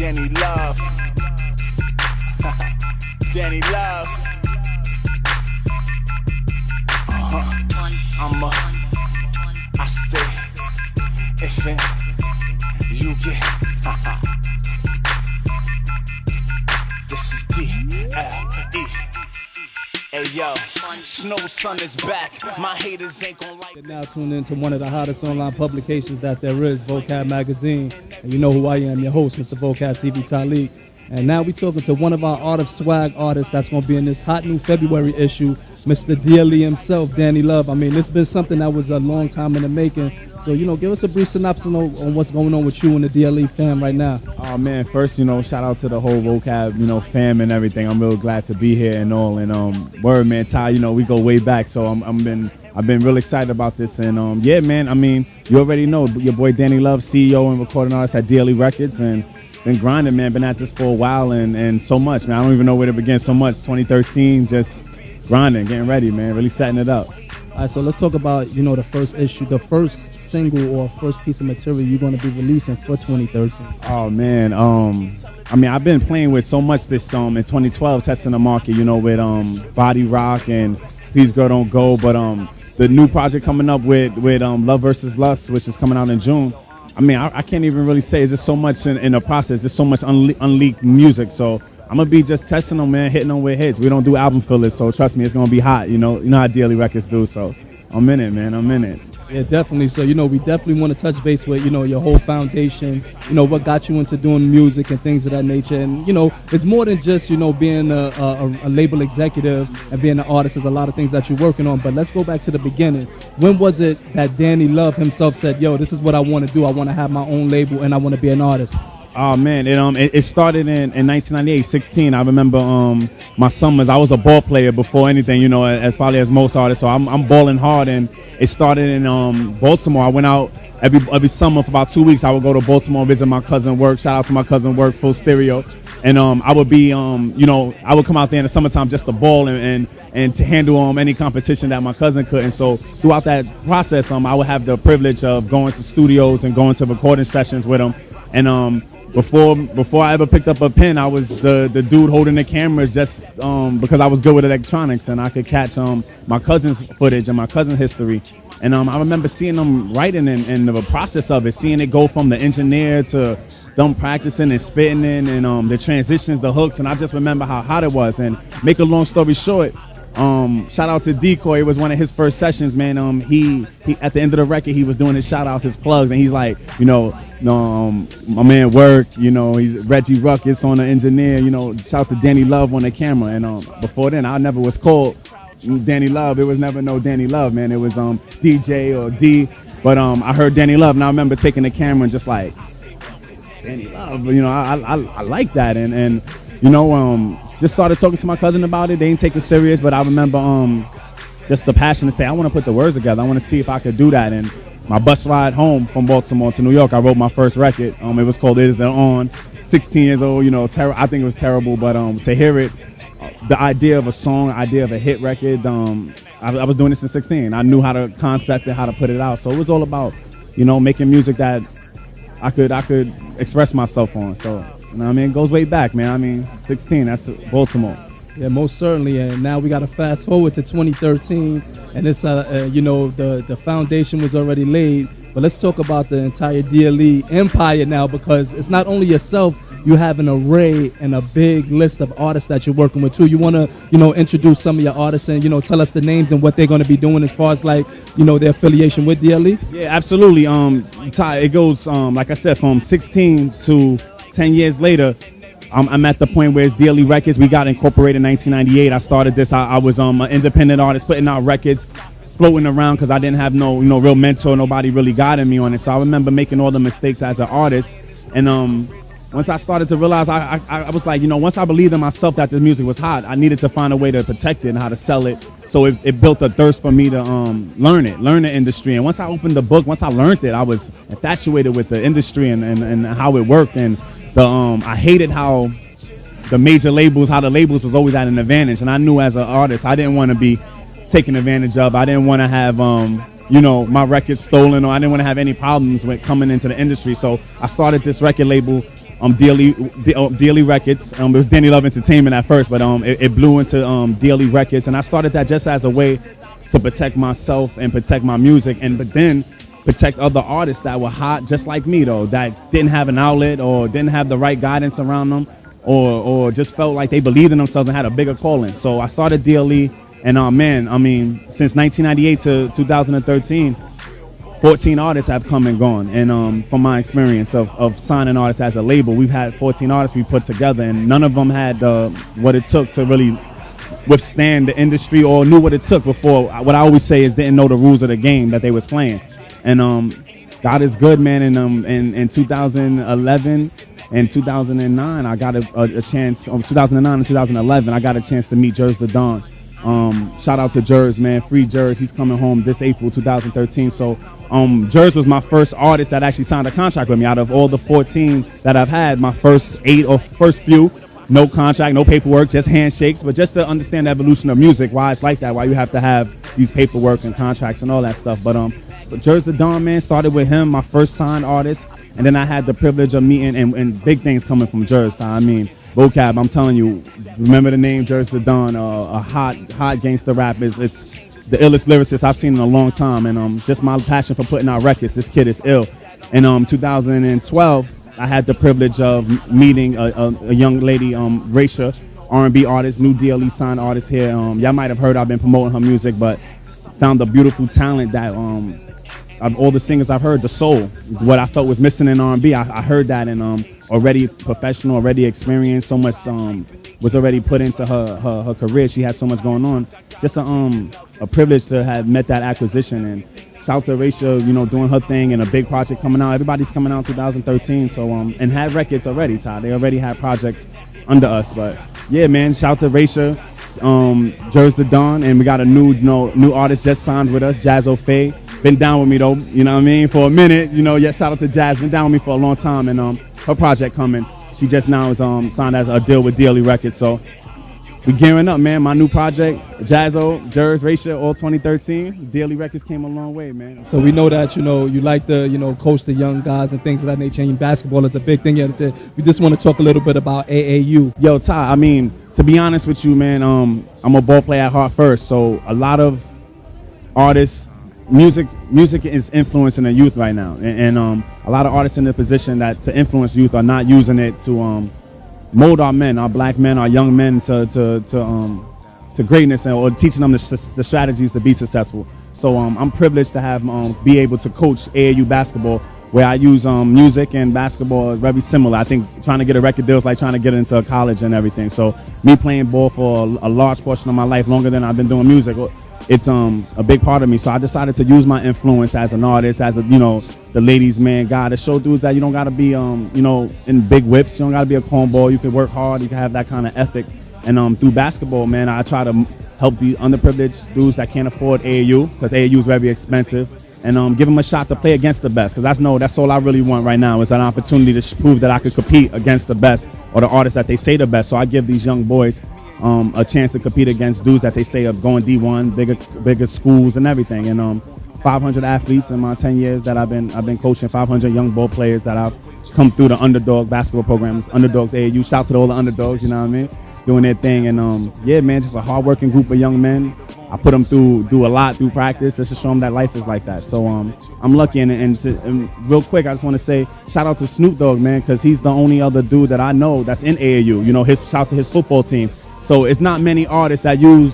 Danny Love. Danny Love. I stay. If you get. This is DLE. Hey yo, Snow Sun is back. My haters ain't gon' like. You're now tuned into one of the hottest online publications that there is, Vocab magazine. And you know who I am, your host, Mr. Vocab TV Talik. And now we're talking to one of our Art of Swag artists that's going to be in this hot new February issue, Mr. DLE himself, Danny Love. I mean, this has been something that was a long time in the making. So, give us a brief synopsis on what's going on with you and the DLE fam right now. Oh, man, first, shout out to the whole Vocab, fam and everything. I'm real glad to be here and all. And, word, man, Ty, we go way back. So I've been real excited about this. And, yeah, man, I mean, you already know your boy Danny Love, CEO and recording artist at DLE Records. And been grinding, man, been at this for a while and so much, man. I don't even know where to begin so much. 2013, just grinding, getting ready, man, really setting it up. All right, so let's talk about, the first issue, the first single or first piece of material you're going to be releasing for 2013. Oh, man, I mean, I've been playing with so much this in 2012, testing the market, with Body Rock and Please Girl Don't Go, but the new project coming up with Love vs. Lust, which is coming out in June. I mean, I can't even really say. It's just so much in the process. There's so much unleaked music. So I'm going to be just testing them, man, hitting them with hits. We don't do album fillers, so trust me, it's going to be hot. You know how DLE Records do. So I'm in it, man. I'm in it. Yeah, definitely. So, we definitely want to touch base with, your whole foundation, what got you into doing music and things of that nature. And, it's more than just, being a label executive and being an artist. There's a lot of things that you're working on. But let's go back to the beginning. When was it that Danny Love himself said, yo, this is what I want to do. I want to have my own label and I want to be an artist? Oh, man, it started in 1998, 16. I remember my summers. I was a ball player before anything, as probably as most artists. So I'm balling hard, and it started in Baltimore. I went out every summer for about 2 weeks. I would go to Baltimore, visit my cousin work. Shout out to my cousin work, Full Stereo. And I would be, I would come out there in the summertime just to ball and to handle any competition that my cousin could. And so throughout that process, I would have the privilege of going to studios and going to recording sessions with him. And before I ever picked up a pen, I was the dude holding the cameras just because I was good with electronics and I could catch my cousin's footage and my cousin's history. And I remember seeing them writing and the process of it, seeing it go from the engineer to them practicing and spitting in and the transitions, the hooks. And I just remember how hot it was. And make a long story short, shout out to Decoy. It was one of his first sessions, man. He at the end of the record, he was doing his shout outs, his plugs, and he's like, my man Work, he's Reggie Ruckus on the engineer, shout out to Danny Love on the camera. And before then, I never was called Danny Love. It was never no Danny Love, man. It was DJ or D. But I heard Danny Love, and I remember taking the camera and just like, Danny Love, I like that. And just started talking to my cousin about it. They didn't take it serious, but I remember just the passion to say, I want to put the words together. I want to see if I could do that. And my bus ride home from Baltimore to New York, I wrote my first record. It was called It Is On. 16 years old, I think it was terrible, but to hear it, the idea of a song, idea of a hit record, I was doing this in 16. I knew how to concept it, how to put it out. So it was all about, making music that I could express myself on. So, it goes way back, man. 16, that's Baltimore. Yeah, most certainly. And now we got to fast forward to 2013, and it's the foundation was already laid. But let's talk about the entire DLE empire now, because it's not only yourself. You have an array and a big list of artists that you're working with too. You want to, introduce some of your artists and, tell us the names and what they're going to be doing as far as their affiliation with DLE? Yeah, absolutely. Ty, it goes, like I said, from 16 to 10 years later. I'm at the point where it's DLE Records. We got incorporated in 1998. I started this. I was an independent artist putting out records, floating around because I didn't have no real mentor. Nobody really guided me on it. So I remember making all the mistakes as an artist. And once I started to realize, I was like, once I believed in myself that the music was hot, I needed to find a way to protect it and how to sell it. So it built a thirst for me to learn the industry. And once I opened the book, once I learned it, I was infatuated with the industry and how it worked. And I hated how the major labels, how the labels was always at an advantage. And I knew as an artist, I didn't want to be taken advantage of. I didn't want to have, my records stolen, or I didn't want to have any problems with coming into the industry. So I started this record label DLE Records. It was Danny Love Entertainment at first, but it blew into DLE Records, and I started that just as a way to protect myself and protect my music, but then protect other artists that were hot just like me, though, that didn't have an outlet or didn't have the right guidance around them, or just felt like they believed in themselves and had a bigger calling. So I started DLE, and man, I mean, since 1998 to 2013, 14 artists have come and gone. And from my experience of signing artists as a label, we've had 14 artists we put together, and none of them had what it took to really withstand the industry or knew what it took before. What I always say is didn't know the rules of the game that they was playing. And God is good, man. And in 2011 and 2009, I got a chance. 2009 and 2011, I got a chance to meet Jers the Don. Shout out to Jers, man. Free Jers. He's coming home this April 2013. So Jers was my first artist that actually signed a contract with me. Out of all the 14 that I've had, my first 8 or first few, no contract, no paperwork, just handshakes. But just to understand the evolution of music, why it's like that, why you have to have these paperwork and contracts and all that stuff. But Jers the Don, man, started with him, my first signed artist. And then I had the privilege of meeting and big things coming from Jers. I mean, Vocab, I'm telling you, remember the name Jers the Don, a hot gangster rap. It's the illest lyricist I've seen in a long time. And just my passion for putting out records. This kid is ill. In 2012, I had the privilege of meeting a young lady, Raisha, R&B artist, new DLE signed artist here. Y'all might have heard I've been promoting her music, but found a beautiful talent that of all the singers I've heard, the soul, what I felt was missing in R&B, I heard that, and already professional, already experienced, so much was already put into her career. She had so much going on. Just a privilege to have met that acquisition. And shout out to Raisha, doing her thing and a big project coming out. Everybody's coming out in 2013. So and had records already, Ty. They already had projects under us. But yeah, man, shout out to Raisha, Jers the Don, and we got a new artist just signed with us, Jazzo Faye. Been down with me though, you know what I mean, for a minute. Yeah, shout out to Jazz. Been down with me for a long time, and her project coming. She just now is signed as a deal with DLE Records. So we gearing up, man. My new project, Jazzo, Jers, Raisha, all 2013. DLE Records came a long way, man. So we know that you like to coach the young guys and things of that nature. And basketball is a big thing. We just want to talk a little bit about AAU. Yo, Ty, I mean, to be honest with you, man, I'm a ball player at heart first. So a lot of artists, music is influencing the youth right now, and a lot of artists in the position that to influence youth are not using it to mold our men, our black men, our young men to greatness, or teaching them the strategies to be successful. So I'm privileged to have be able to coach AAU basketball, where I use music and basketball is very similar. I think trying to get a record deal is like trying to get into college and everything. So me playing ball for a large portion of my life, longer than I've been doing music, it's a big part of me. So I decided to use my influence as an artist, as the ladies' man guy, to show dudes that you don't got to be in big whips. You don't got to be a cornball. You can work hard. You can have that kind of ethic. And through basketball, man, I try to help the underprivileged dudes that can't afford AAU, because AAU is very expensive, and give them a shot to play against the best. Because that's all I really want right now, is an opportunity to prove that I could compete against the best, or the artists that they say the best. So I give these young boys a chance to compete against dudes that they say are going D1, bigger schools and everything. And 500 athletes in my 10 years that I've been coaching, 500 young ball players that I've come through the underdog basketball programs, underdogs AAU. Shout out to all the underdogs, you know what I mean, doing their thing. And yeah, man, just a hardworking group of young men. I put them through a lot through practice just to show them that life is like that. So I'm lucky, and real quick, I just want to say shout out to Snoop Dogg, man, because he's the only other dude that I know that's in AAU. Shout out to his football team. So it's not many artists that use,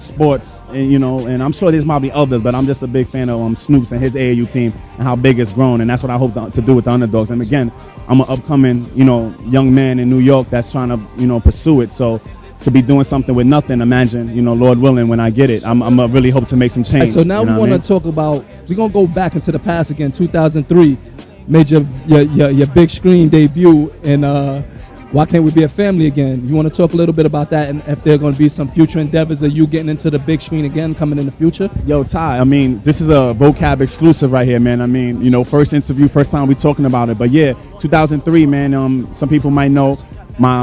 sports, and I'm sure there's probably others, but I'm just a big fan of Snoop's and his AAU team and how big it's grown, and that's what I hope to do with the underdogs. And again, I'm an upcoming, young man in New York that's trying to, pursue it. So to be doing something with nothing, imagine, Lord willing, when I get it, I'm really hope to make some change. Right, so now we want to talk about, we're going to go back into the past again, 2003, made your big screen debut, and Why Can't We Be a Family Again? You want to talk a little bit about that, and if there are going to be some future endeavors of you getting into the big screen again coming in the future? Yo, Ty, I mean, this is a Vocab exclusive right here, man. I mean, first interview, first time we talking about it. But yeah, 2003, man, some people might know my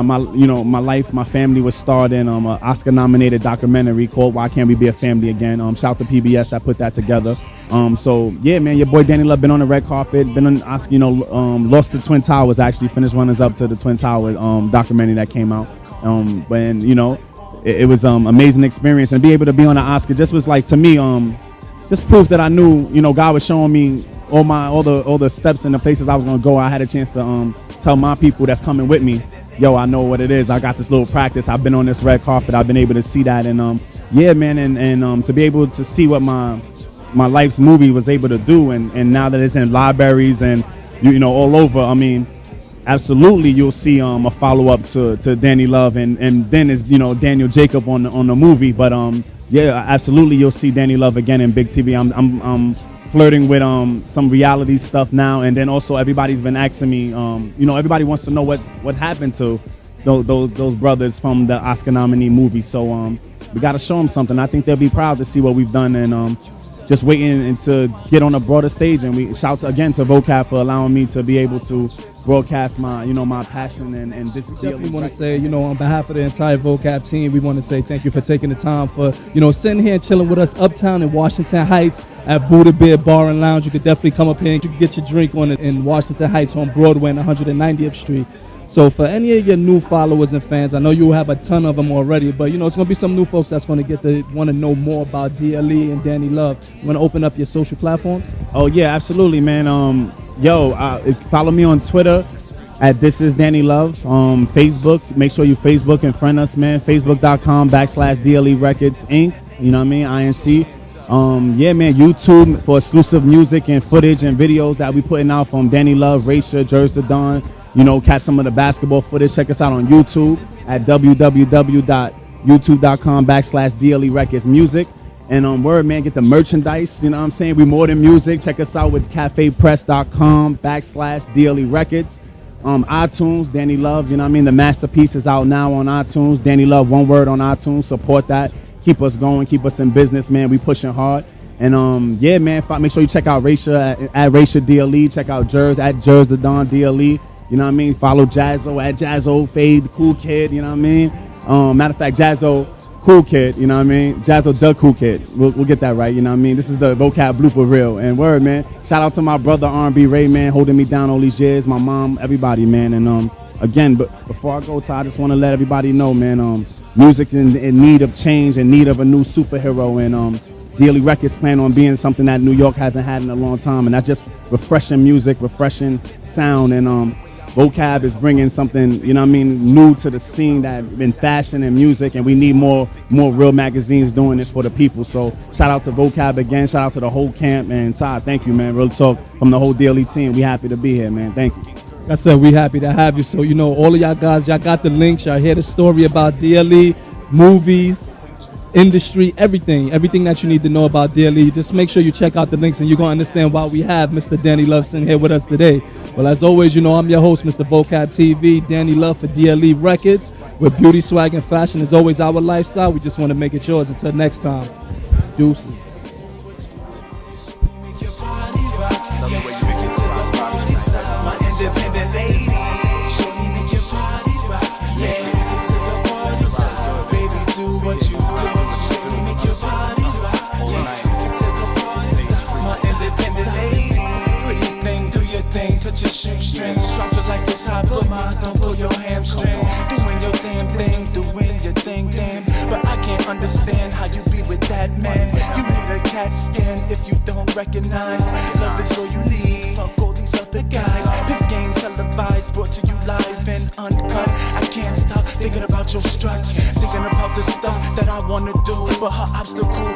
life, my family was starred in an Oscar-nominated documentary called Why Can't We Be a Family Again? Shout out to PBS that put that together. So yeah, man, your boy Danny Love been on the red carpet, been on Oscar, you know, lost to Twin Towers, actually finished runners up to the Twin Towers documentary that came out. When you know, it was amazing experience, and be able to be on the Oscar just was like, to me, just proof that I knew, you know, God was showing me all the steps and the places I was gonna go. I had a chance to tell my people that's coming with me, yo, I know what it is. I got this little practice. I've been on this red carpet. I've been able to see that, and yeah, man, and to be able to see what my life's movie was able to do, and now that it's in libraries and you know all over, I mean, absolutely you'll see a follow-up to Danny Love, and then is, you know, Daniel Jacob on the movie, but yeah, absolutely you'll see Danny Love again in big TV. I'm flirting with some reality stuff now, and then also everybody's been asking me, you know, everybody wants to know what happened to those brothers from the Oscar nominee movie, so we got to show them something. I think they'll be proud to see what we've done, and just waiting and to get on a broader stage. And we shout again to Vocab for allowing me to be able to broadcast my, you know, my passion and this. Definitely want to say, you know, on behalf of the entire Vocab team, we want to say thank you for taking the time for, you know, sitting here and chilling with us uptown in Washington Heights at Buddha Beer Bar and Lounge. You could definitely come up here and you can get your drink on it in Washington Heights on Broadway and 190th Street. So for any of your new followers and fans, I know you have a ton of them already, but you know it's gonna be some new folks that's gonna want to know more about DLE and Danny Love. You want to open up your social platforms? Oh yeah, absolutely, man. Follow me on Twitter at This Is Danny Love. Facebook, make sure you Facebook and friend us, man. Facebook.com/DLE Records Inc. You know what I mean? INC. Yeah, man. YouTube for exclusive music and footage and videos that we putting out from Danny Love, Raisha, Jers the Don. You know, catch some of the basketball footage. Check us out on YouTube at www.youtube.com/DLE Records Music. And word, man, get the merchandise. You know what I'm saying? We more than music. Check us out with cafepress.com/DLE Records. iTunes, Danny Love. You know what I mean? The masterpiece is out now on iTunes. Danny Love, one word on iTunes. Support that. Keep us going. Keep us in business, man. We pushing hard. And yeah, man. Make sure you check out Raisha at Raisha DLE. Check out Jers at Jers the Don DLE. You know what I mean? Follow Jazzo at Jazzo Fade Cool Kid. You know what I mean? Matter of fact, Jazzo Cool Kid. You know what I mean? Jazzo the Cool Kid. We'll get that right. You know what I mean? This is the Vocab blooper reel. And word, man. Shout out to my brother R&B Ray, man, holding me down all these years. My mom, everybody, man. And again, but before I go, Ty, I just want to let everybody know, man. Music in need of change, in need of a new superhero, and DLE Records plan on being something that New York hasn't had in a long time, and that's just refreshing music, refreshing sound, and Vocab is bringing something, you know what I mean, new to the scene that in fashion and music, and we need more real magazines doing this for the people. So shout out to Vocab again, shout out to the whole camp, and Todd, thank you, man. Real talk from the whole DLE team. We happy to be here, man. Thank you. Like I said, we happy to have you. So, you know, all of y'all guys, y'all got the links. Y'all hear the story about DLE, movies, industry, everything that you need to know about DLE. Just make sure you check out the links and you're going to understand why we have Mr. Danny Love sitting here with us today. Well, as always, you know, I'm your host, Mr. Vocab TV, Danny Love for DLE Records, where beauty, swag, and fashion is always our lifestyle. We just want to make it yours. Until next time, deuces. But mine don't pull your hamstring. Doing your damn thing, doing your thing, damn. But I can't understand how you be with that man. You need a cat skin if you don't recognize. Love is all you need. Fuck all these other guys. Pip game televised, brought to you live and uncut. I can't stop thinking about your struts, thinking about the stuff that I wanna do. But her obstacle